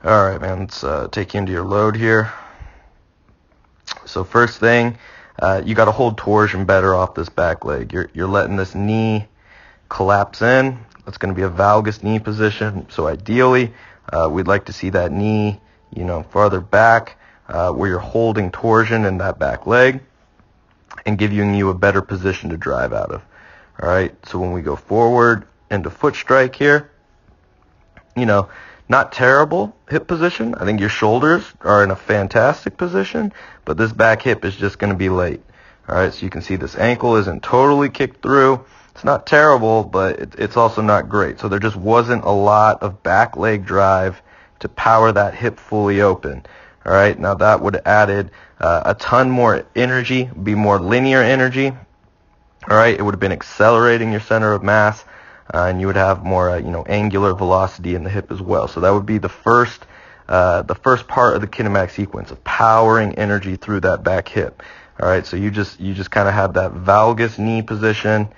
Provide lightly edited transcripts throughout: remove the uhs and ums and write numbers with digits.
All right, man, let's take you into your load here. So first thing, you got to hold torsion better off this back leg. You're letting this knee collapse in. That's going to be a valgus knee position. So ideally, we'd like to see that knee, farther back, where you're holding torsion in that back leg and giving you a better position to drive out of. All right, so when we go forward into foot strike here, not terrible hip position. I think your shoulders are in a fantastic position, but this back hip is just going to be late. All right, so you can see this ankle isn't totally kicked through. It's not terrible, but it's also not great. So there just wasn't a lot of back leg drive to power that hip fully open. All right, now that would have added a ton more energy, be more linear energy. All right, it would have been accelerating your center of mass. And you would have more, angular velocity in the hip as well. So that would be the first part of the kinematic sequence of powering energy through that back hip. All right, so you just kind of have that valgus knee position,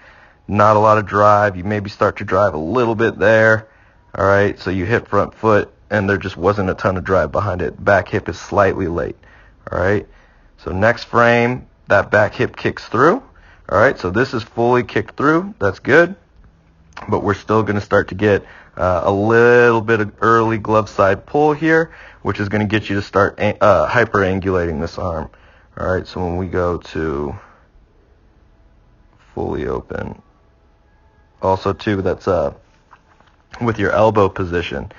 not a lot of drive. You maybe start to drive a little bit there. All right, so you hit front foot, and there just wasn't a ton of drive behind it. Back hip is slightly late. All right, so next frame, that back hip kicks through. All right, so this is fully kicked through. That's good. But we're still going to start to get a little bit of early glove side pull here, which is going to get you to start hyperangulating this arm. All right, so when we go to fully open, also too, that's with your elbow position.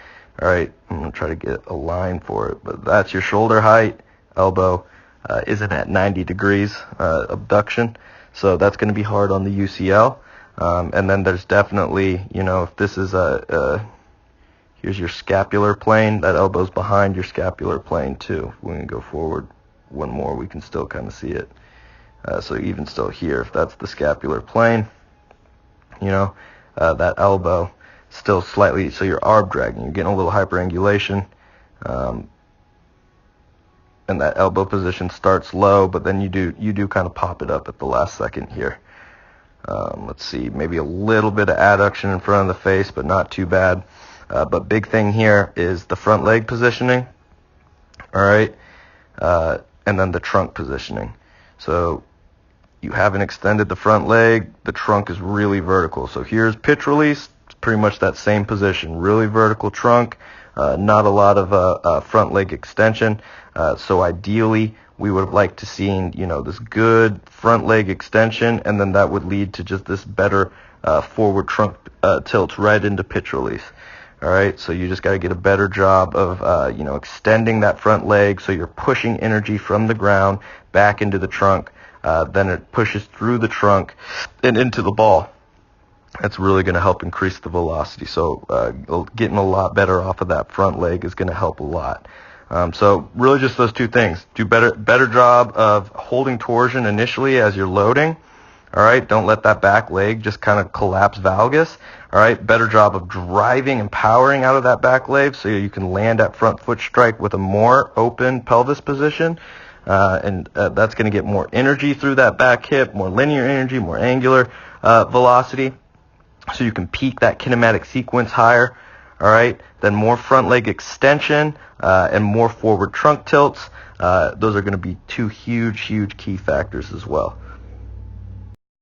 All right, I'm going to try to get a line for it, but that's your shoulder height. Elbow isn't at 90 degrees abduction, so that's going to be hard on the UCL. And then there's definitely, if this is here's your scapular plane, that elbow's behind your scapular plane too. When we go forward one more, we can still kind of see it. So even still here, if that's the scapular plane, that elbow still slightly, so you're arb dragging, you're getting a little hyperangulation. And that elbow position starts low, but then you do kind of pop it up at the last second here. Let's see, maybe a little bit of adduction in front of the face, but not too bad. But big thing here is the front leg positioning, all right, and then the trunk positioning. So you haven't extended the front leg, the trunk is really vertical. So here's pitch release, it's pretty much that same position, really vertical trunk, not a lot of front leg extension. So ideally, we would have liked to seen, this good front leg extension, and then that would lead to just this better forward trunk tilt right into pitch release. All right, so you just got to get a better job of, extending that front leg so you're pushing energy from the ground back into the trunk. Then it pushes through the trunk and into the ball. That's really going to help increase the velocity. So getting a lot better off of that front leg is going to help a lot. So really just those two things. Do better job of holding torsion initially as you're loading. All right, don't let that back leg just kind of collapse valgus. All right, better job of driving and powering out of that back leg so you can land at front foot strike with a more open pelvis position. And that's going to get more energy through that back hip, more linear energy, more angular velocity. So you can peak that kinematic sequence higher. All right, then more front leg extension and more forward trunk tilts. Those are going to be two huge key factors as well.